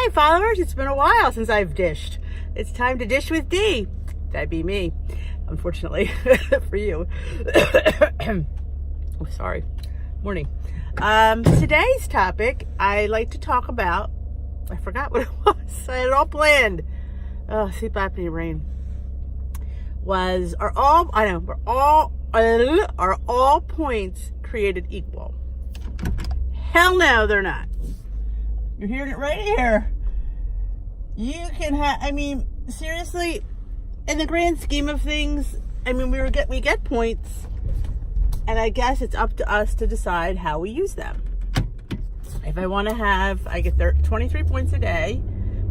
Hey followers, it's been a while since I've dished. It's time to dish with D. That'd be me, unfortunately, for you. Oh, sorry. Morning. Today's topic, I like to talk about, I forgot what it was. I had it all planned. Oh, sleep apnea brain. Are all points created equal? Hell no, they're not. You're hearing it right here. You can have, seriously, in the grand scheme of things, we get points, and I guess it's up to us to decide how we use them. If I want to I get 23 points a day,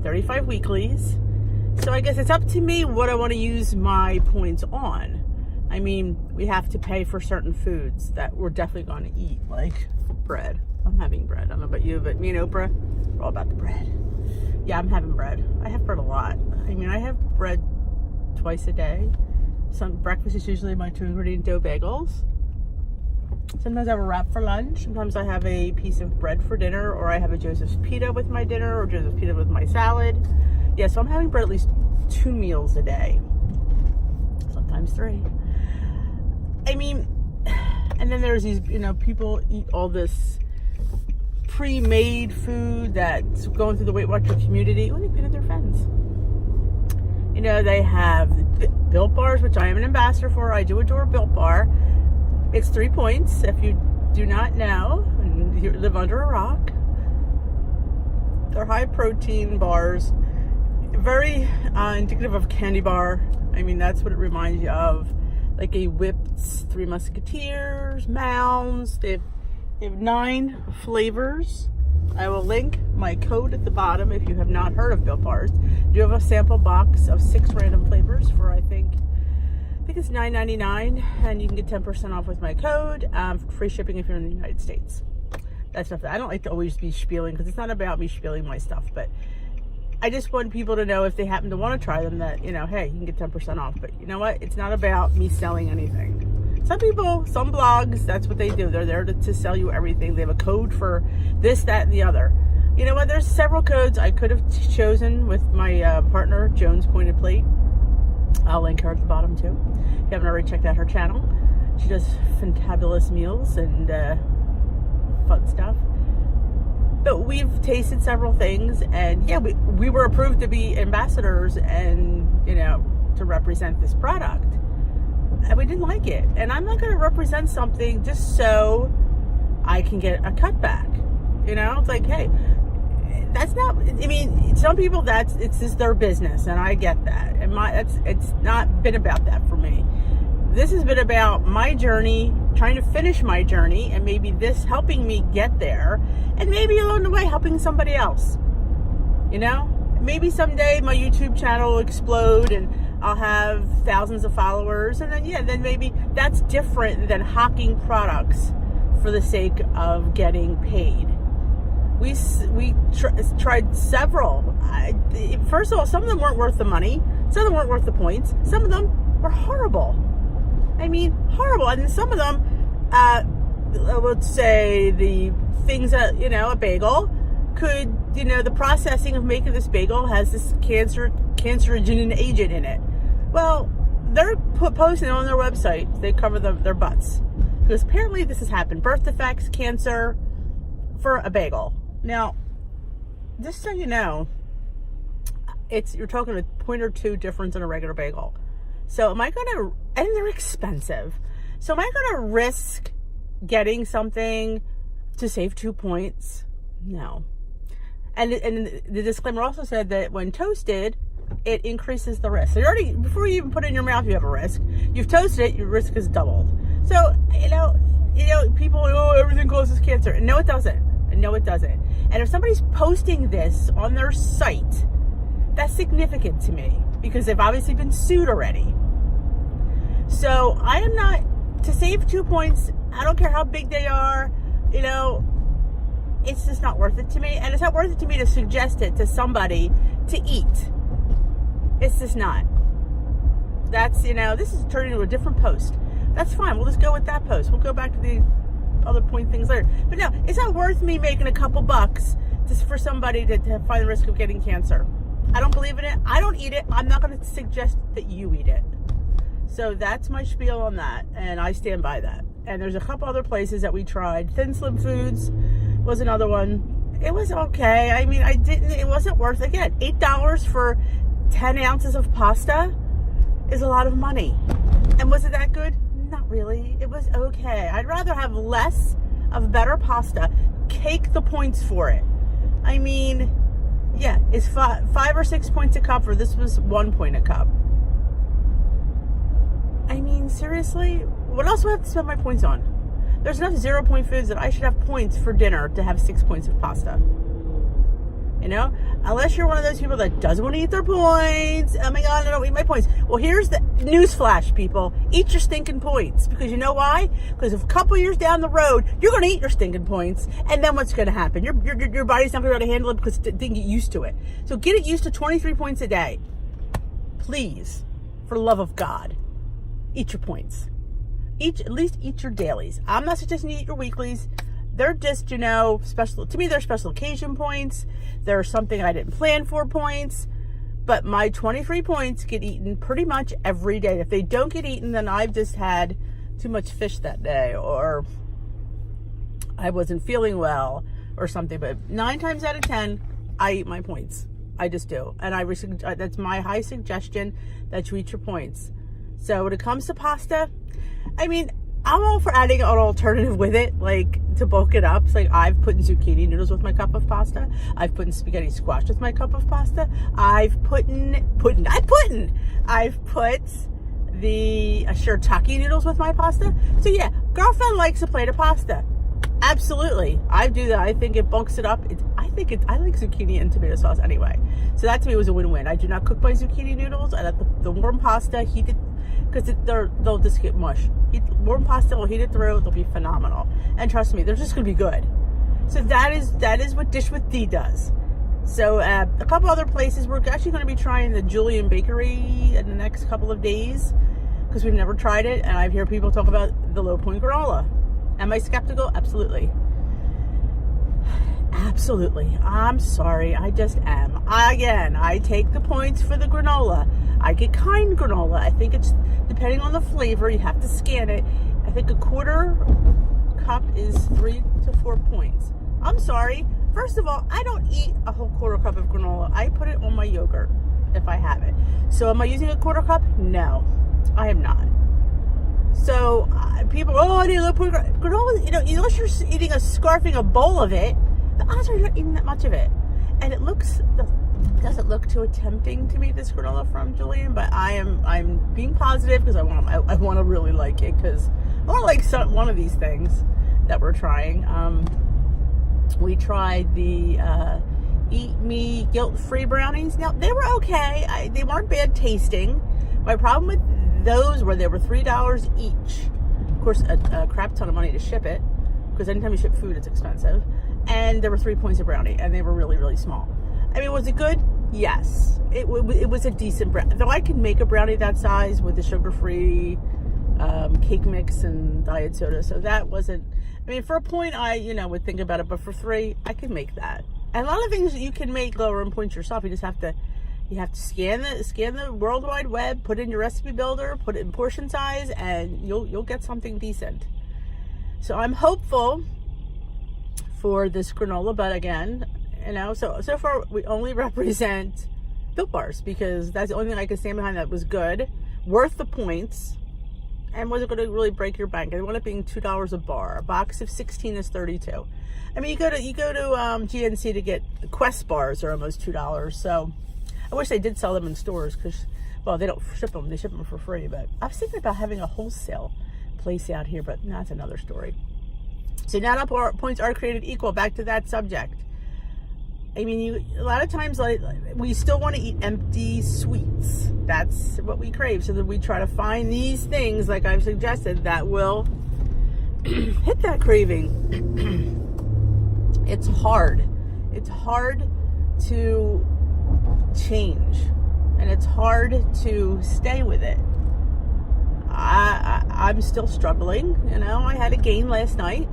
35 weeklies. So I guess it's up to me what I want to use my points on. We have to pay for certain foods that we're definitely going to eat, like bread. I'm having bread. I don't know about you, but me and Oprah, we're all about the bread. Yeah, I'm having bread. I have bread a lot. I have bread twice a day. Breakfast is usually my 2-ingredient dough bagels. Sometimes I have a wrap for lunch. Sometimes I have a piece of bread for dinner, or I have a Joseph's pita with my dinner, or Joseph's pita with my salad. Yeah, so I'm having bread at least 2 meals a day. Sometimes 3. And then there's these, people eat all this pre-made food that's going through the Weight Watcher community. Oh, they painted their fence. They have Built Bars, which I am an ambassador for. I do adore Built Bar. It's 3 points. If you do not know, and you live under a rock, they're high protein bars. Very indicative of candy bar. That's what it reminds you of. Like a whipped Three Musketeers, Mounds. They have 9 flavors. I will link my code at the bottom if you have not heard of Built Bars. I do have a sample box of 6 random flavors for I think it's $9.99, and you can get 10% off with my code. Free shipping if you're in the United States. That's stuff that I don't like to always be spieling, because it's not about me spieling my stuff, but I just want people to know, if they happen to want to try them, that, hey, you can get 10% off. But you know what? It's not about me selling anything. Some people, some blogs, that's what they do. They're there to sell you everything. They have a code for this, that, and the other. You know what? There's several codes I could have chosen with my partner, Joan's Pointed Plate. I'll link her at the bottom, too. If you haven't already checked out her channel. She does fantabulous meals and fun stuff. But we've tasted several things, and yeah, we were approved to be ambassadors and, to represent this product. And we didn't like it. And I'm not going to represent something just so I can get a cutback. It's like, hey, that's not, some people, it's just their business, and I get that. And it's not been about that for me. This has been about my journey, trying to finish my journey, and maybe this helping me get there, and maybe along the way helping somebody else. Maybe someday my YouTube channel will explode and I'll have thousands of followers, and then maybe that's different than hawking products for the sake of getting paid. We tried several. First of all, some of them weren't worth the money. Some of them weren't worth the points. Some of them were horrible. Horrible. And some of them, let's say the things that, a bagel could, the processing of making this bagel has this cancerogen agent in it. Well, they're posting on their website. They cover their butts. Because apparently this has happened. Birth defects, cancer for a bagel. Now, just so you know, you're talking a point or 2 difference in a regular bagel. So am I going to, and they're expensive. So am I going to risk getting something to save 2 points? No. And the disclaimer also said that when toasted, it increases the risk. So before you even put it in your mouth, you have a risk. You've toasted it, your risk is doubled. So, people, everything causes cancer. No, it doesn't. No, it doesn't. And if somebody's posting this on their site, that's significant to me, because they've obviously been sued already. So I am not, to save 2 points, I don't care how big they are, it's just not worth it to me. And it's not worth it to me to suggest it to somebody to eat. It's just not. That's, this is turning into a different post. That's fine. We'll just go with that post. We'll go back to the other point things later. But no, it's not worth me making a couple bucks just for somebody to find the risk of getting cancer. I don't believe in it. I don't eat it. I'm not going to suggest that you eat it. So that's my spiel on that, and I stand by that. And there's a couple other places that we tried. Thin Slim Foods was another one. It was okay. I mean, it wasn't worth, again, $8 for 10 ounces of pasta is a lot of money. And was it that good? Not really. It was okay. I'd rather have less of better pasta. Cake the points for it. I mean, yeah, it's 5 or 6 points a cup, or this was 1 point a cup. I mean, seriously, what else do I have to spend my points on? There's enough 0 point foods that I should have points for dinner to have 6 points of pasta. You know, unless you're one of those people that doesn't want to eat their points. Oh my God, I don't eat my points. Well, here's the newsflash, people. Eat your stinking points. Because you know why? Because a couple years down the road, you're going to eat your stinking points. And then what's going to happen? Your body's not going to be able to handle it because it didn't get used to it. So get it used to 23 points a day. Please, for the love of God, eat your points. At least eat your dailies. I'm not suggesting you eat your weeklies. They're just, you know, special. To me, they're special occasion points. They're something I didn't plan for points. But my 23 points get eaten pretty much every day. If they don't get eaten, then I've just had too much fish that day, or I wasn't feeling well or something. But 9 times out of 10, I eat my points. I just do. And that's my high suggestion, that you eat your points. So when it comes to pasta, I mean, I'm all for adding an alternative with it, like to bulk it up. It's like I've put in zucchini noodles with my cup of pasta. I've put in spaghetti squash with my cup of pasta. I've put the shirataki noodles with my pasta. So yeah, girlfriend likes a plate of pasta. Absolutely, I do that. I think it bulks it up. I like zucchini and tomato sauce anyway. So that to me was a win-win. I do not cook my zucchini noodles. I let the warm pasta heat it, because they'll just get mush. Warm pasta will heat it through. They'll be phenomenal. And trust me, they're just going to be good. So that is what Dish with D does. So a couple other places, we're actually going to be trying the Julian Bakery in the next couple of days, because we've never tried it, and I've heard people talk about the low point granola. Am I skeptical? Absolutely. Absolutely. I'm sorry. I just am. I take the points for the granola. I get kind granola. I think it's, depending on the flavor, you have to scan it. I think a quarter cup is 3 to 4 points. I'm sorry. First of all, I don't eat a whole quarter cup of granola. I put it on my yogurt if I have it. So am I using a quarter cup? No, I am not. So people, I need a little point granola. You know, unless you're scarfing a bowl of it, the odds are you're not eating that much of it. And it doesn't look too tempting to me, this granola from Julian, but I'm being positive because I want to really like it, because I want to like one of these things that we're trying. We tried the Eat Me Guilt-Free brownies. Now, they were okay. They weren't bad tasting. My problem with those were they were $3 each. Of course, a crap ton of money to ship it, because anytime you ship food, it's expensive. And there were 3 points of brownie, and they were really, really small. I mean, was it good? Yes. It was a decent brownie. Though I can make a brownie that size with the sugar-free cake mix and diet soda. So that wasn't, I mean, for a point, I would think about it. But for 3, I can make that. And a lot of things you can make lower in points yourself. You just have to scan the World Wide Web, put in your recipe builder, put it in portion size, and you'll get something decent. So I'm hopeful for this granola, but again, so far we only represent Built Bars, because that's the only thing I can stand behind that was good, worth the points, and wasn't going to really break your bank. It wound up being $2 a bar. A box of 16 is $32. I mean, you go to GNC to get Quest bars are almost $2. So I wish they did sell them in stores, because, well, they don't ship them. They ship them for free. But I was thinking about having a wholesale place out here, but that's another story. So now that points are created equal, back to that subject. I mean, a lot of times, like, we still want to eat empty sweets. That's what we crave. So that we try to find these things, like I've suggested, that will hit that craving. It's hard. It's hard to change, and it's hard to stay with it. I'm still struggling. I had a gain last night.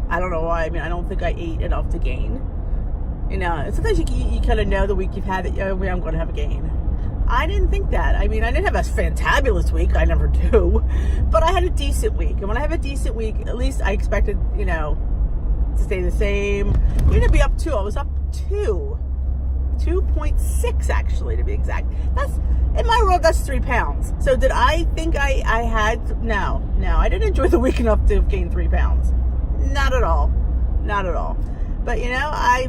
I don't know why. I mean, I don't think I ate enough to gain. You know, sometimes you kind of know the week you've had it, oh, I'm going to have a gain. I didn't think that. I mean, I didn't have a fantabulous week. I never do. But I had a decent week. And when I have a decent week, at least I expected, you know, to stay the same. You're going to be up 2. I was up 2. 2.6 actually, to be exact. That's, in my world, that's 3 pounds. So did I think I had, no, I didn't enjoy the week enough to gain 3 pounds. Not at all. Not at all. But, you know, I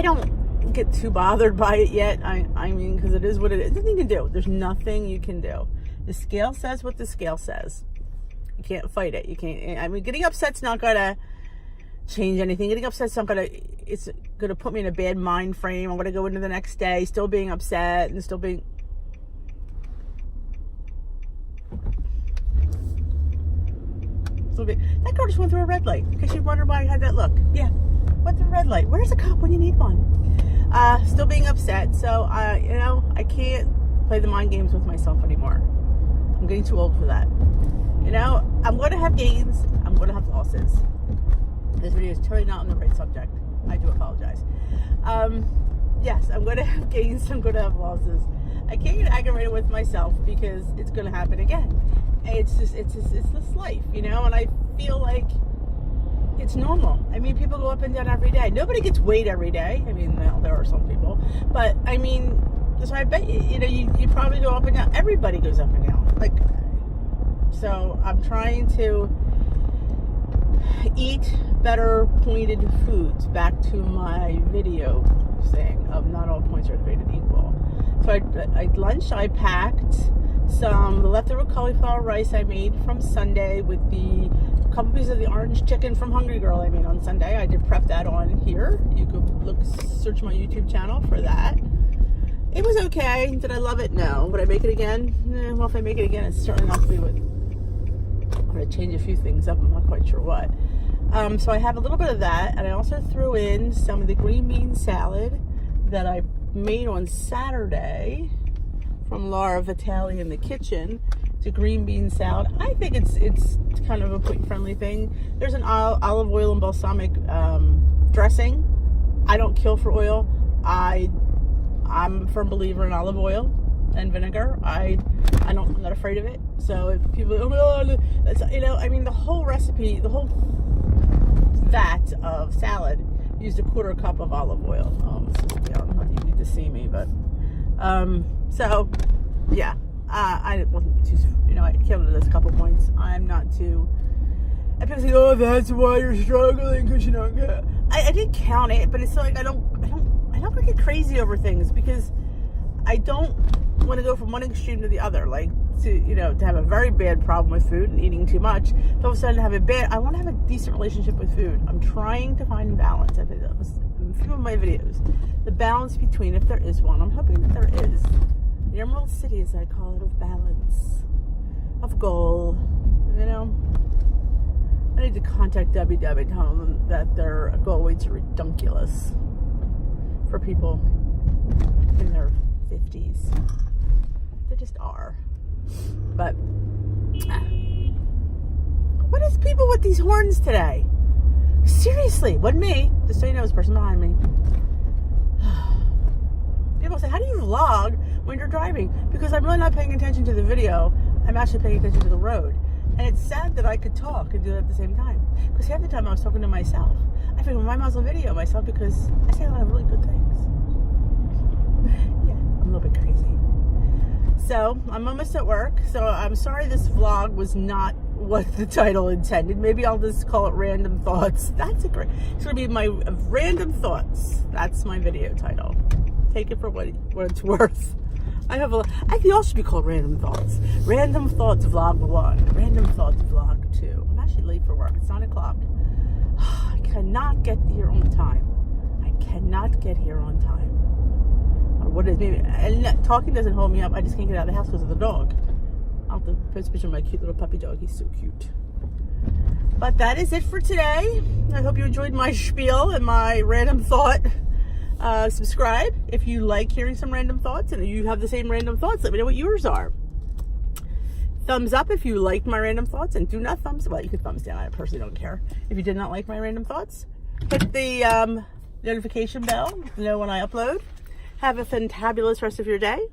don't get too bothered by it yet. I mean, because it is what it is. There's nothing you can do. There's nothing you can do. The scale says what the scale says. You can't fight it. You can't. I mean, getting upset's not gonna change anything. Getting upset's not gonna. It's gonna put me in a bad mind frame. I'm gonna go into the next day still being upset and still being. That girl just went through a red light because she wondered why I had that look. Yeah, went through a red light. Where's a cop when you need one? Still being upset. So, you know, I can't play the mind games with myself anymore. I'm getting too old for that. You know, I'm going to have gains. I'm going to have losses. This video is totally not on the right subject. I do apologize. Yes, I'm going to have gains. I'm going to have losses. I can't get aggravated with myself because it's going to happen again. It's this life, you know, and I feel like it's normal. I mean, people go up and down every day. Nobody gets weighed every day. I mean, well, there are some people, but I mean, so I bet you know, you probably go up and down. Everybody goes up and down. Like, so I'm trying to eat better pointed foods. Back to my video saying of not all points are created equal. So at lunch I packed the leftover cauliflower rice I made from Sunday with the couple pieces of the orange chicken from Hungry Girl I made on Sunday. I did prep that on here. You could search my YouTube channel for that. It was okay. Did I love it? No. Would I make it again? Well, if I make it again, it's certainly not going to be with. I'm going to change a few things up. I'm not quite sure what. So I have a little bit of that, and I also threw in some of the green bean salad that I made on Saturday from Laura Vitale in the kitchen. It's a green bean salad. I think it's kind of a quick friendly thing. There's an olive oil and balsamic dressing. I don't kill for oil. I'm a firm believer in olive oil and vinegar. I'm not afraid of it. So if people, oh my God, that's, you know, I mean, the whole recipe, the whole vat of salad used a 1/4 cup of olive oil. You need to see me, but so yeah, I wasn't too, you know, I counted this a couple points. I'm not too. And people say, oh, that's why you're struggling because you don't get. I did count it, but it's like I don't get crazy over things because I don't want to go from one extreme to the other. Like to have a very bad problem with food and eating too much. To all of a sudden have a bad. I want to have a decent relationship with food. I'm trying to find balance. I've in a few of my videos, the balance between, if there is one. I'm hoping that there is. The Emerald City, as I call it, of balance, of goal. You know, I need to contact Debbie and tell them that their goal weights are redunculous for people in their 50s. They just are. But what is people with these horns today? Seriously, wasn't me. Just so you know, it was the person behind me. People say, how do you vlog when you're driving? Because I'm really not paying attention to the video. I'm actually paying attention to the road. And it's sad that I could talk and do it at the same time. Because half the time I was talking to myself. I figured, why might as well video myself? Because I say a lot of really good things. Yeah, I'm a little bit crazy. So, I'm almost at work. So, I'm sorry this vlog was not what the title intended. Maybe I'll just call it Random Thoughts. It's going to be my Random Thoughts. That's my video title. Take it for what it's worth. I think it all should be called Random Thoughts. Random Thoughts Vlog 1. Random Thoughts Vlog 2. I'm actually late for work. It's 9 o'clock. I cannot get here on time. What is maybe, and talking doesn't hold me up. I just can't get out of the house because of the dog. I'll have to post a picture of my cute little puppy dog. He's so cute. But that is it for today. I hope you enjoyed my spiel and my random thought. Subscribe if you like hearing some random thoughts, and if you have the same random thoughts, let me know what yours are. Thumbs up if you liked my random thoughts, and do not thumbs, well, you can thumbs down. I personally don't care. If you did not like my random thoughts, hit the notification bell to know when I upload. Have a fantabulous rest of your day.